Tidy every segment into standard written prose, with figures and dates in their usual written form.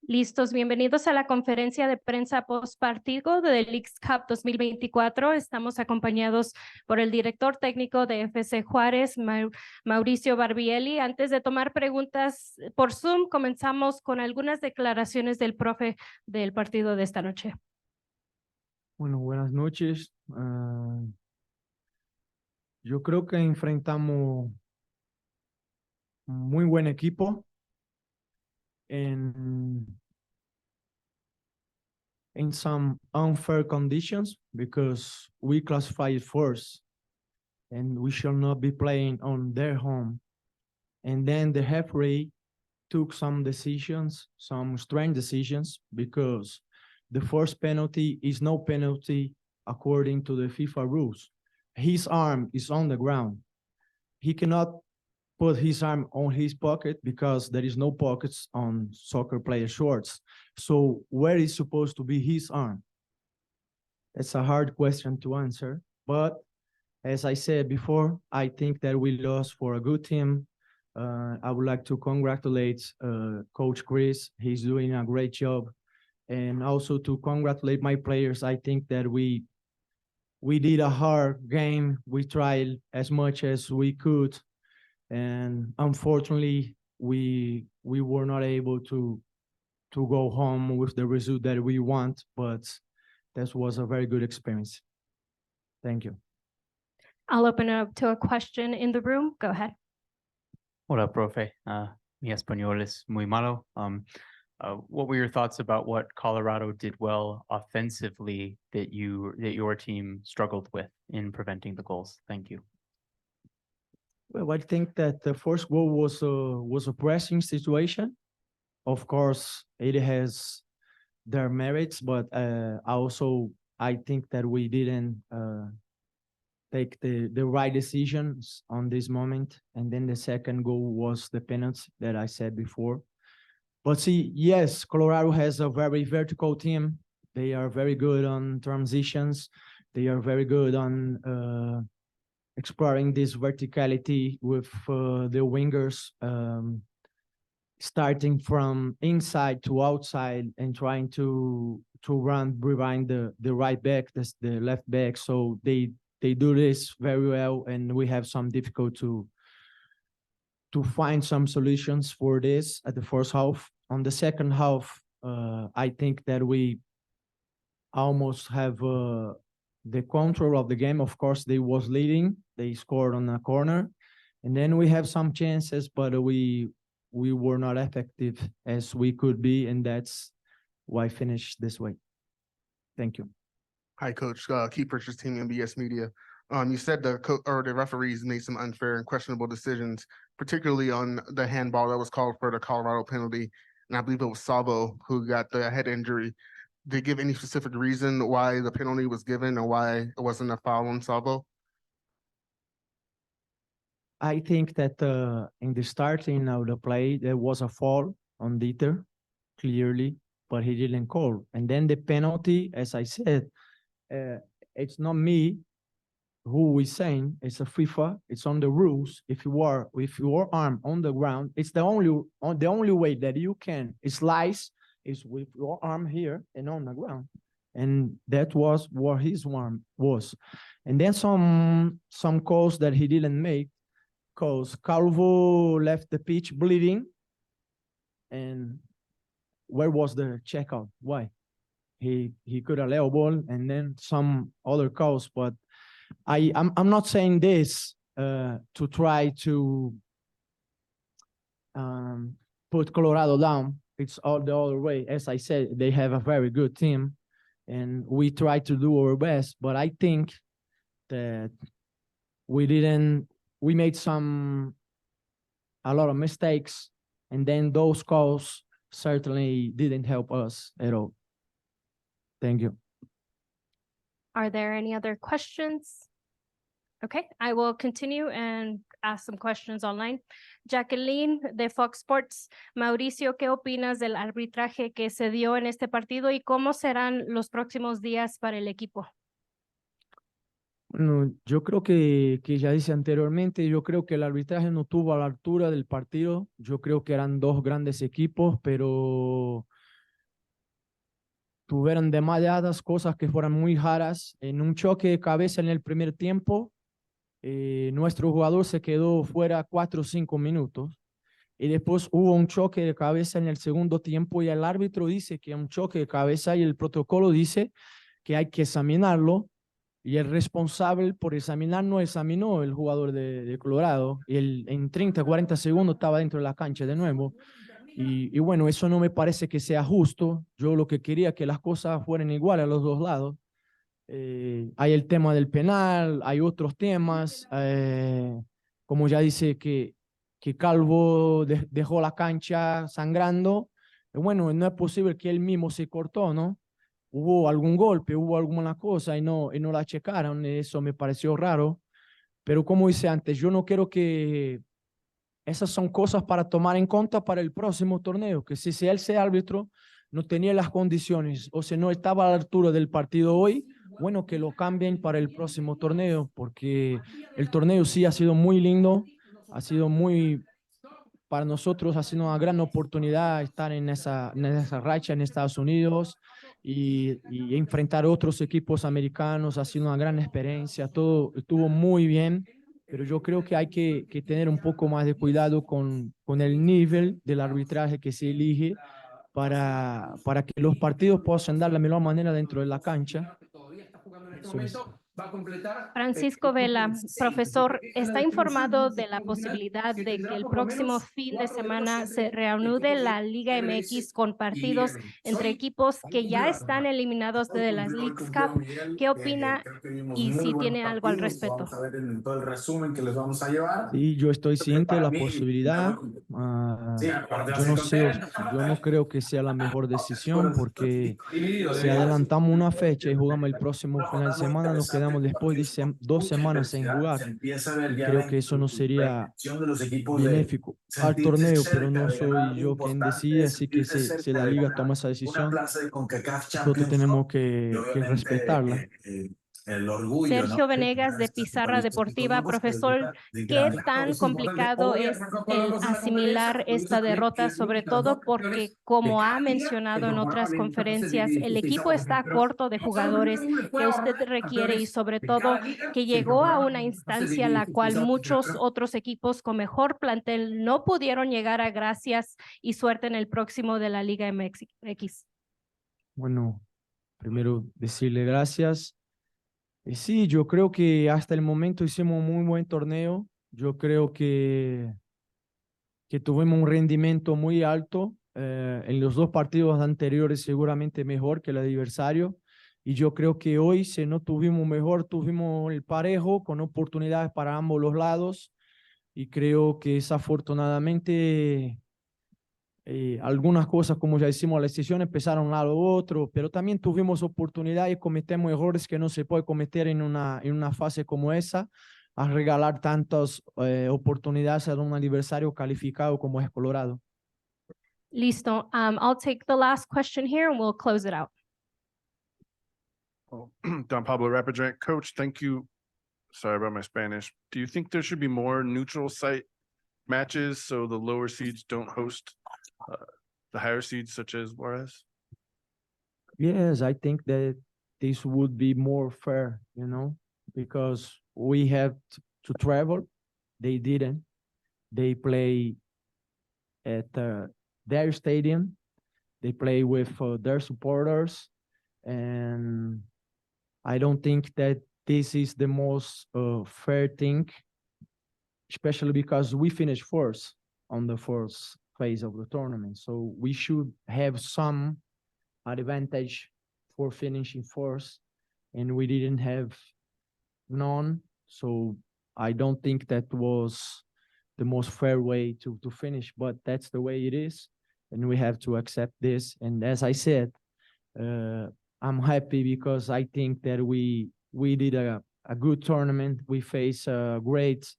Listos, bienvenidos a la conferencia de prensa post partido del Leagues Cup 2024. Estamos acompañados por el director técnico de FC Juárez, Mauricio Barbielli. Antes de tomar preguntas por Zoom, comenzamos con algunas declaraciones del profe del partido de esta noche. Bueno, buenas noches. Yo creo que enfrentamos un muy buen equipo in some unfair conditions because we classified first and we shall not be playing on their home. And then the referee took some decisions, some strange decisions, because the first penalty is no penalty according to the FIFA rules. His arm is on the ground. He cannot put his arm on his pocket because there is no pockets on soccer player shorts. So where is supposed to be his arm? That's a hard question to answer. But as I said before, I think that we lost for a good team. I would like to congratulate Coach Chris. He's doing a great job. And also to congratulate my players. I think that we did a hard game. We tried as much as we could. And unfortunately, we were not able to go home with the result that we want, but that was a very good experience. Thank you. I'll open it up to a question in the room. Go ahead. Hola, profe. Mi español es muy malo. What were your thoughts about what Colorado did well offensively that your team struggled with in preventing the goals? Thank you. Well, I think that the first goal was a pressing situation. Of course, it has their merits, but I think that we didn't take the right decisions on this moment. And then the second goal was the penalty that I said before. But see, yes, Colorado has a very vertical team. They are very good on transitions. They are very good on exploring this verticality with the wingers, starting from inside to outside and trying to run behind the right back, the left back. So they do this very well, and we have some difficulty to find some solutions for this at the first half. On the second half, I think that we almost have the control of the game. Of course, they was leading. They scored on a corner. And then we have some chances, but we were not effective as we could be, and that's why I finished this way. Thank you. Hi, Coach. Keith Purchase, Team MBS Media. You said the referees made some unfair and questionable decisions, particularly on the handball that was called for the Colorado penalty, and I believe it was Sabo who got the head injury. Did they give any specific reason why the penalty was given or why it wasn't a foul on Sabo? I think that in the starting of the play, there was a foul on Dieter, clearly, but he didn't call. And then the penalty, as I said, it's not me who is saying, it's a FIFA, it's on the rules. If you are with your arm on the ground, it's the only way that you can slice is with your arm here and on the ground. And that was what his arm was. And then some calls that he didn't make, because Calvo left the pitch bleeding. And where was the checkout? Why? He could have left ball, and then some other calls. But I'm not saying this to try to put Colorado down. It's all the other way. As I said, they have a very good team, and we try to do our best. But I think that we made a lot of mistakes, and then those calls certainly didn't help us at all. Thank you. Are there any other questions? Okay, I will continue and ask some questions online. Jacqueline de Fox Sports. Mauricio, ¿qué opinas del arbitraje que se dio en este partido y cómo serán los próximos días para el equipo? Bueno, yo creo que ya dije anteriormente, yo creo que el arbitraje no tuvo a la altura del partido. Yo creo que eran dos grandes equipos, pero tuvieron demasiadas cosas que fueron muy raras. En un choque de cabeza en el primer tiempo, nuestro jugador se quedó fuera 4 o 5 minutos. Y después hubo un choque de cabeza en el segundo tiempo y el árbitro dice que es un choque de cabeza y el protocolo dice que hay que examinarlo. Y el responsable por examinar no examinó el jugador de Colorado. Y él en 30, 40 segundos estaba dentro de la cancha de nuevo. Y bueno, eso no me parece que sea justo. Yo lo que quería que las cosas fueran iguales a los dos lados. Hay el tema del penal, hay otros temas. Como ya dice que Calvo dejó la cancha sangrando. Bueno, no es posible que él mismo se cortó, ¿no? Hubo algún golpe, hubo alguna cosa y no la checaron. Eso me pareció raro. Pero como dice antes, yo no quiero que esas son cosas para tomar en cuenta para el próximo torneo, que si ese árbitro no tenía las condiciones o si no estaba a la altura del partido hoy, bueno, que lo cambien para el próximo torneo, porque el torneo sí ha sido muy lindo, ha sido muy, para nosotros ha sido una gran oportunidad estar en esa racha en Estados Unidos y enfrentar otros equipos americanos, ha sido una gran experiencia, todo estuvo muy bien, pero yo creo que hay que tener un poco más de cuidado con el nivel del arbitraje que se elige para que los partidos puedan dar la mejor manera dentro de la cancha. Eso es. Francisco Vela, profesor, ¿está informado de la posibilidad de que el próximo fin de semana se reanude la Liga MX con partidos entre equipos que ya están eliminados de las Leagues Cup? ¿Qué opina y si tiene algo al respecto? Sí, yo estoy ciente de la posibilidad. Yo no sé, yo no creo que sea la mejor decisión porque si adelantamos una fecha y jugamos el próximo final de semana, nos quedamos después de 2 semanas sin jugar. Y creo que eso no sería benéfico al torneo, pero no soy yo quien decide, así que si la liga toma esa decisión, nosotros tenemos que respetarla. Sergio Venegas de Pizarra Deportiva, profesor, ¿qué tan complicado es el asimilar esta derrota, sobre todo porque, como ha mencionado en otras conferencias, el equipo está corto de jugadores que usted requiere y sobre todo que llegó a una instancia a la cual muchos otros equipos con mejor plantel no pudieron llegar a gracias y suerte en el próximo de la Liga MX? Bueno, primero decirle gracias. Sí, yo creo que hasta el momento hicimos un muy buen torneo. Yo creo que tuvimos un rendimiento muy alto. En los dos partidos anteriores seguramente mejor que el adversario. Y yo creo que hoy, si no tuvimos mejor, tuvimos el parejo con oportunidades para ambos los lados. Y creo que desafortunadamente algunas cosas, como ya hicimos, las decisiones empezaron un lado u otro, pero también tuvimos oportunidades y cometemos errores que no se puede cometer en una fase como esa, a regalar tantas oportunidades a un adversario calificado como es Colorado. Listo. I'll take the last question here and we'll close it out. Don Pablo Rapadrant, Coach, thank you. Sorry about my Spanish. Do you think there should be more neutral site matches so the lower seeds don't host the higher seeds such as Juarez? Yes, I think that this would be more fair, because we have to travel. They didn't. They play at their stadium. They play with their supporters. And I don't think that this is the most fair thing, especially because we finished first on the first phase of the tournament. So we should have some advantage for finishing first, and we didn't have none. So I don't think that was the most fair way to finish, but that's the way it is, and we have to accept this. And as I said, I'm happy because I think that we did a good tournament. We face a great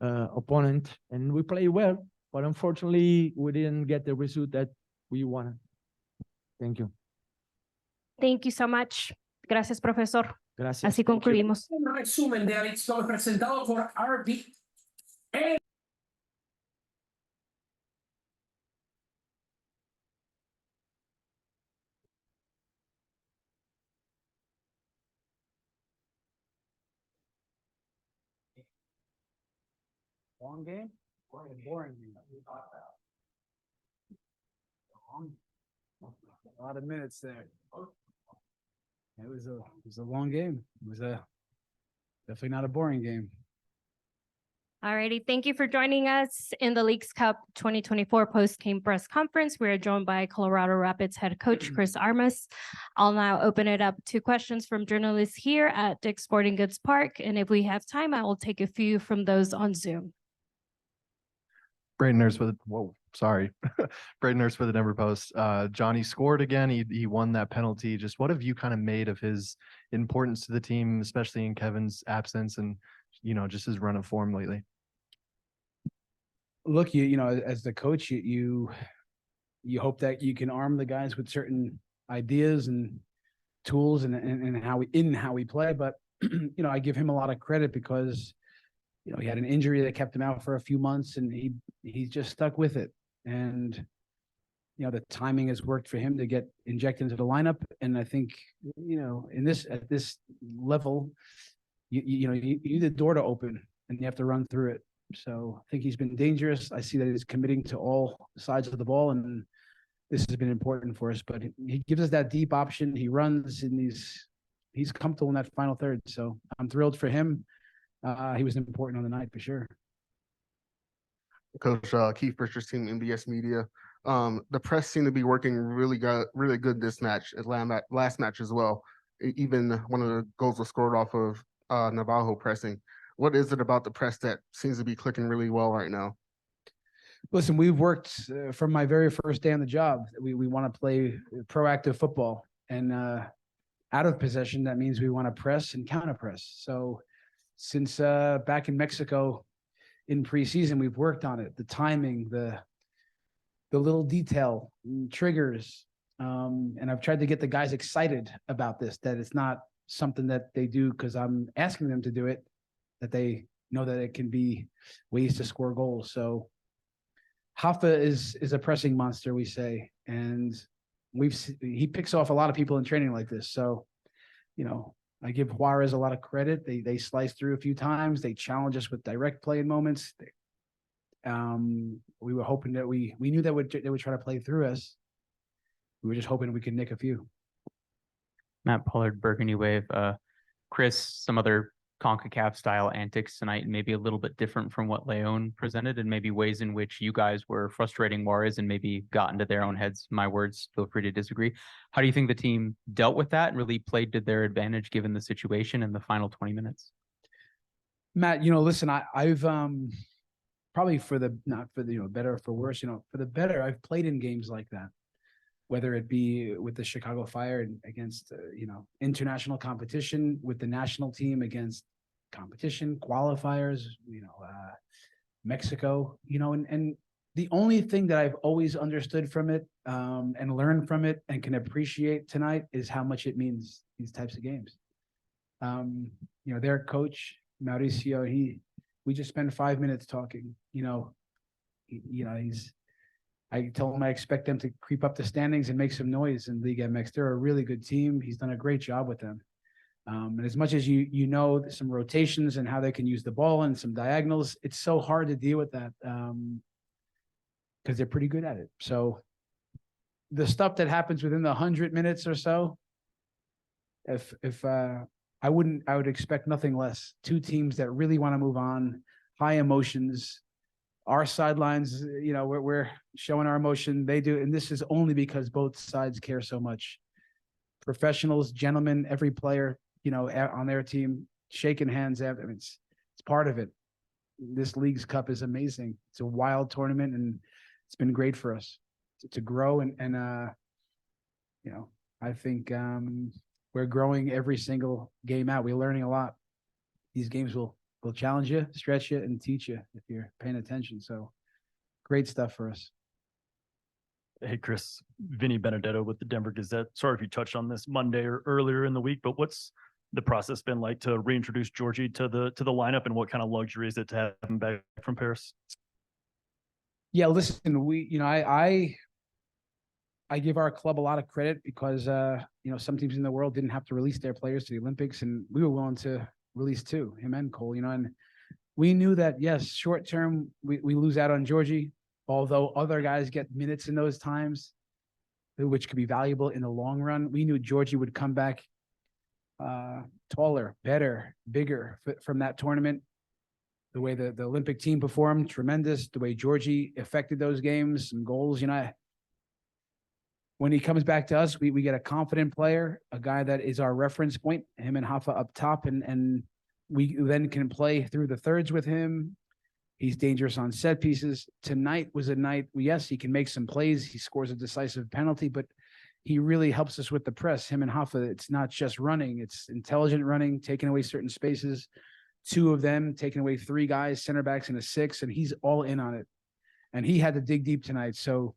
opponent, and we play well, but unfortunately, we didn't get the result that we wanted. Thank you. Thank you so much. Gracias, profesor. Gracias. Así concluimos. Un resumen de Alex presentado por RB. Long game or a boring game? A lot of minutes there. It was a long game. It was definitely not a boring game. Alrighty, thank you for joining us in the Leagues Cup 2024 post-game press conference. We are joined by Colorado Rapids head coach Chris Armas. I'll now open it up to questions from journalists here at Dick's Sporting Goods Park, and if we have time, I will take a few from those on Zoom. Braden Nurse with Braden Nurse for the Denver Post. Johnny scored again. He won that penalty. Just what have you kind of made of his importance to the team, especially in Kevin's absence and just his run of form lately? Look, you know, as the coach, you hope that you can arm the guys with certain ideas and tools and how we play. But I give him a lot of credit because he had an injury that kept him out for a few months, and he just stuck with it. And the timing has worked for him to get injected into the lineup. And I think at this level, you need the door to open, and you have to run through it. So I think he's been dangerous. I see that he's committing to all sides of the ball, and this has been important for us. But he gives us that deep option. He runs, and he's comfortable in that final third. So I'm thrilled for him. He was important on the night for sure. Coach Keith Richards, team MBS Media. The press seemed to be working really good this match, last match as well. Even one of the goals was scored off of Navajo pressing. What is it about the press that seems to be clicking really well right now? Listen, we've worked from my very first day on the job. We want to play proactive football, and out of possession, that means we want to press and counter press. So since back in Mexico in preseason, we've worked on it, the timing, the little detail, triggers. And I've tried to get the guys excited about this, that it's not something that they do because I'm asking them to do it, that they know that it can be ways to score goals. So Hafa is a pressing monster, we say, and he picks off a lot of people in training like this. So, I give Juarez a lot of credit. They slice through a few times. They challenge us with direct play in moments. We were hoping that we knew that they would try to play through us. We were just hoping we could nick a few. Matt Pollard, Burgundy Wave. Chris, some other CONCACAF style antics tonight, maybe a little bit different from what Leon presented, and maybe ways in which you guys were frustrating Juarez and maybe got into their own heads. My words, feel free to disagree. How do you think the team dealt with that and really played to their advantage given the situation in the final 20 minutes? Matt, listen, I've probably not for the better or for worse, for the better, I've played in games like that, whether it be with the Chicago Fire against international competition, with the national team against competition qualifiers, Mexico, and the only thing that I've always understood from it and learned from it and can appreciate tonight is how much it means, these types of games. Their coach Mauricio, we just spent 5 minutes talking. I told him I expect them to creep up the standings and make some noise in Liga MX. They're a really good team. He's done a great job with them. And as much as some rotations and how they can use the ball and some diagonals, it's so hard to deal with that because they're pretty good at it. So the stuff that happens within the 100 minutes or so, if I would expect nothing less. Two teams that really want to move on, high emotions. Our sidelines, we're showing our emotion. They do, and this is only because both sides care so much. Professionals, gentlemen, every player, on their team, shaking hands. It's part of it. This Leagues Cup is amazing. It's a wild tournament, and it's been great for us to grow. And I think we're growing every single game out. We're learning a lot. These games will challenge you, stretch you, and teach you if you're paying attention. So great stuff for us. Hey, Chris, Vinny Benedetto with the Denver Gazette. Sorry if you touched on this Monday or earlier in the week, but what's the process been like to reintroduce Georgie to the lineup, and what kind of luxury is it to have him back from Paris? Yeah, listen, I give our club a lot of credit because some teams in the world didn't have to release their players to the Olympics, and we were willing to release two, him and Cole, and we knew that, yes, short term, we lose out on Georgie, although other guys get minutes in those times, which could be valuable in the long run. We knew Georgie would come back taller, better, bigger from that tournament. The way the Olympic team performed, tremendous. The way Georgie affected those games, some goals, you know. When he comes back to us, we get a confident player, a guy that is our reference point, him and Hafa up top, and we then can play through the thirds with him. He's dangerous on set pieces. Tonight was a night, yes, he can make some plays. He scores a decisive penalty, but he really helps us with the press, him and Hafa. It's not just running, it's intelligent running, taking away certain spaces. Two of them taking away three guys, center backs and a six, and he's all in on it. And he had to dig deep tonight, so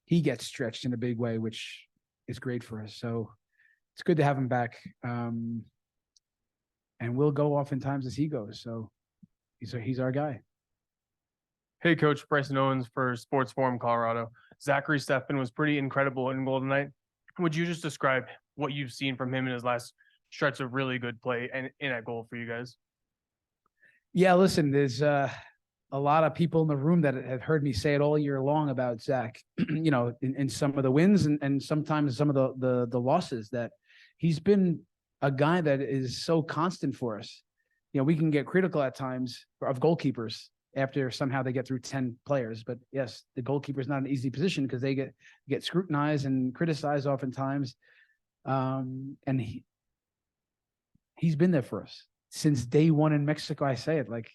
he gets stretched in a big way, which is great for us. So it's good to have him back. And we'll go oftentimes as he goes. So he's our guy. Hey, Coach, Bryson Owens for Sports Forum Colorado. Zachary Stefan was pretty incredible in goal tonight. Would you just describe what you've seen from him in his last stretch of really good play and in that goal for you guys? Yeah, listen, there's a lot of people in the room that have heard me say it all year long about Zach, you know, in some of the wins and sometimes some of the losses, that he's been a guy that is so constant for us. You know, we can get critical at times of goalkeepers after somehow they get through 10 players. But yes, the goalkeeper is not an easy position because they get scrutinized and criticized oftentimes. And he's been there for us since day one in Mexico. I say it like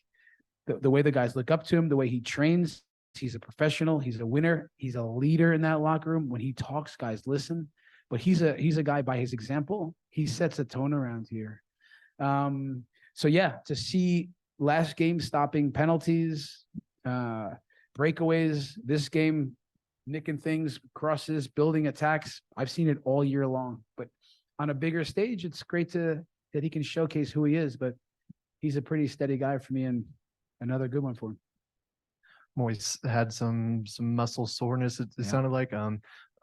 the way the guys look up to him, the way he trains. He's a professional. He's a winner. He's a leader in that locker room. When he talks, guys listen. But he's a guy by his example. He sets a tone around here. So yeah, to see last game stopping penalties, breakaways, this game nicking things, crosses, building attacks. I've seen it all year long. But on a bigger stage, it's great that he can showcase who he is. But he's a pretty steady guy for me, and another good one for him. Moise had some muscle soreness. It Yeah. sounded like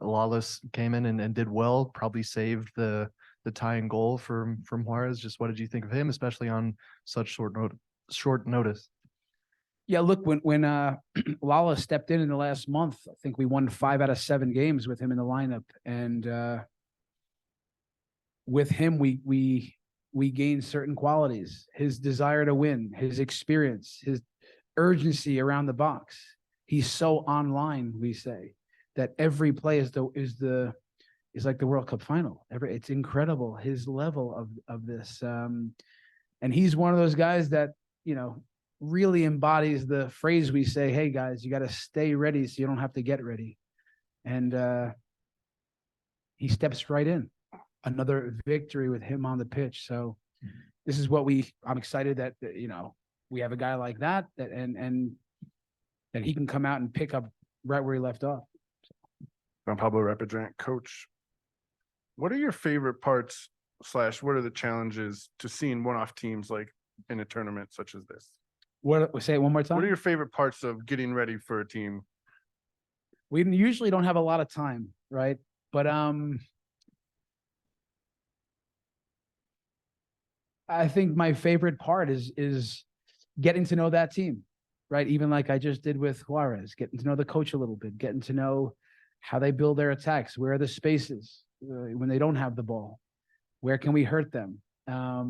Lawless came in and did well, probably saved the tying goal from Juarez. Just what did you think of him, especially on such short notice? Yeah, look, when Lawless stepped in the last month, I think we won 5 out of 7 games with him in the lineup, and with him we gained certain qualities: his desire to win, his experience, his urgency around the box. He's so online, we say, that every play is like the World Cup final. It's incredible, his level of this. And he's one of those guys that, you know, really embodies the phrase we say, hey guys, you got to stay ready so you don't have to get ready. And he steps right in. Another victory with him on the pitch. So this is what I'm excited that, you know, we have a guy like that and that he can come out and pick up right where he left off. I'm Pablo Rapidrant. Coach, what are your favorite parts / what are the challenges to seeing one-off teams like in a tournament such as this? Say it one more time. What are your favorite parts of getting ready for a team? We usually don't have a lot of time, right? But I think my favorite part is getting to know that team, right? Even like I just did with Juarez, getting to know the coach a little bit, getting to know how they build their attacks, where are the spaces when they don't have the ball, where can we hurt them? How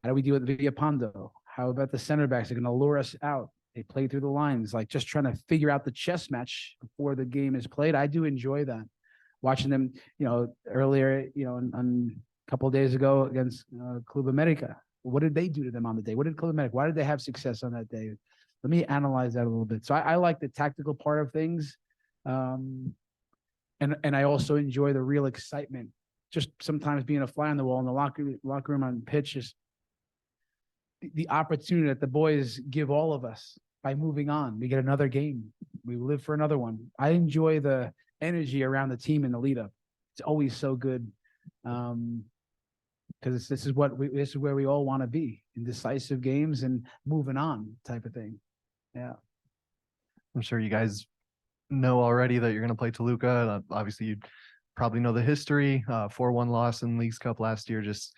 do we deal with Villapando? How about the center backs? They're going to lure us out. They play through the lines, like just trying to figure out the chess match before the game is played. I do enjoy that. Watching them, you know, earlier, you know, on a couple of days ago against Club America. What did they do to them on the day? What did Club America? Why did they have success on that day? Let me analyze that a little bit. So I like the tactical part of things. And I also enjoy the real excitement. Just sometimes being a fly on the wall in the locker room on pitch, just the opportunity that the boys give all of us by moving on. We get another game. We live for another one. I enjoy the energy around the team in the lead up. It's always so good. Because this is where we all want to be, in decisive games and moving on type of thing. Yeah. I'm sure you guys know already that you're going to play Toluca. Obviously, you probably know the history. 4-1 loss in Leagues Cup last year. Just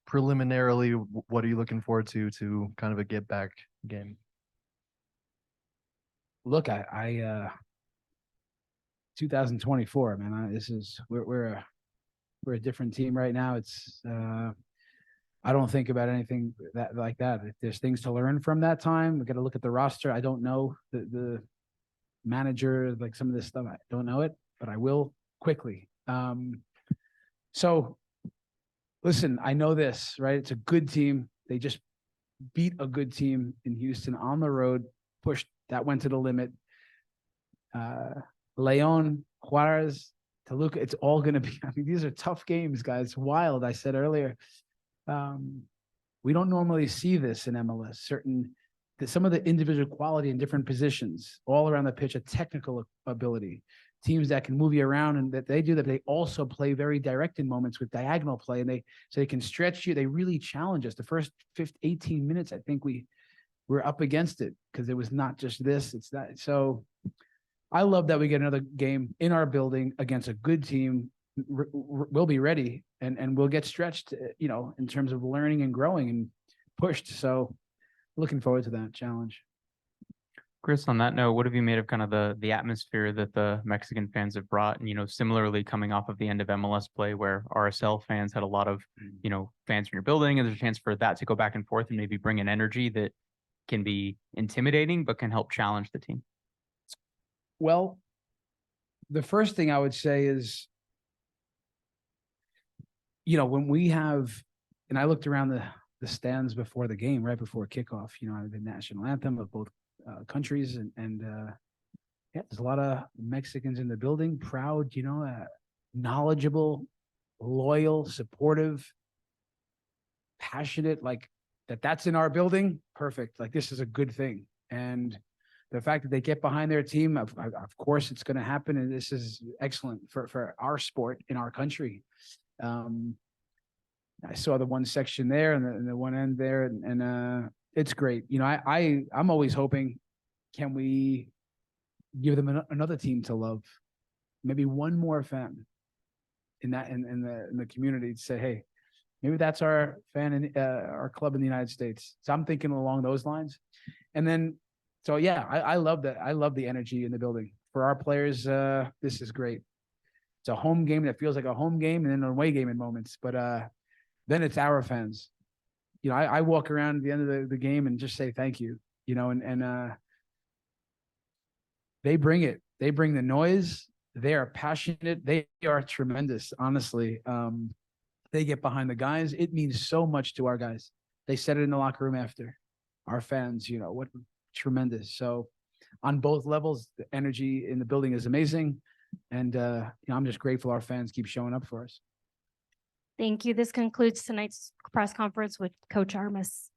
preliminarily, what are you looking forward to kind of a get back game? Look, 2024, man, we're a different team right now. It's, I don't think about anything like that. If there's things to learn from that time, we got to look at the roster. I don't know the manager, like some of this stuff. I don't know it, but I will quickly. So listen, I know this, right? It's a good team. They just beat a good team in Houston on the road, pushed, that went to the limit. Leon, Juarez, Toluca, it's all going to be, I mean, these are tough games, guys. Wild, I said earlier. We don't normally see this in MLS. Some of the individual quality in different positions, all around the pitch, a technical ability, teams that can move you around, and that they do that. They also play very direct in moments with diagonal play, and so they can stretch you. They really challenge us. The first 18 minutes, I think we're up against it because it was not just this, it's that. So I love that we get another game in our building against a good team. We'll be ready, and we'll get stretched, in terms of learning and growing and pushed. So looking forward to that challenge. Chris, on that note, what have you made of kind of the atmosphere that the Mexican fans have brought? And, similarly coming off of the end of MLS play where RSL fans had a lot of, fans from your building, and there's a chance for that to go back and forth and maybe bring an energy that can be intimidating, but can help challenge the team. Well, the first thing I would say is, when we have, and I looked around the stands before the game, right before kickoff, the national anthem of both countries, and there's a lot of Mexicans in the building, proud, knowledgeable, loyal, supportive, passionate, like that's in our building. Perfect. Like, this is a good thing. And the fact that they get behind their team, of course it's going to happen. And this is excellent for our sport in our country. I saw the one section there and the one end there, and it's great. I'm always hoping, can we give them another team to love? Maybe one more fan in the community to say, hey, maybe that's our fan in our club in the United States. So I'm thinking along those lines. And then, so yeah, I love that. I love the energy in the building for our players. This is great. It's a home game that feels like a home game, and then an away game in moments. But then it's our fans. I walk around at the end of the game and just say thank you. And they bring it. They bring the noise. They are passionate. They are tremendous. Honestly, they get behind the guys. It means so much to our guys. They said it in the locker room after. Our fans, what tremendous. So on both levels, the energy in the building is amazing. And I'm just grateful our fans keep showing up for us. Thank you. This concludes tonight's press conference with Coach Armas.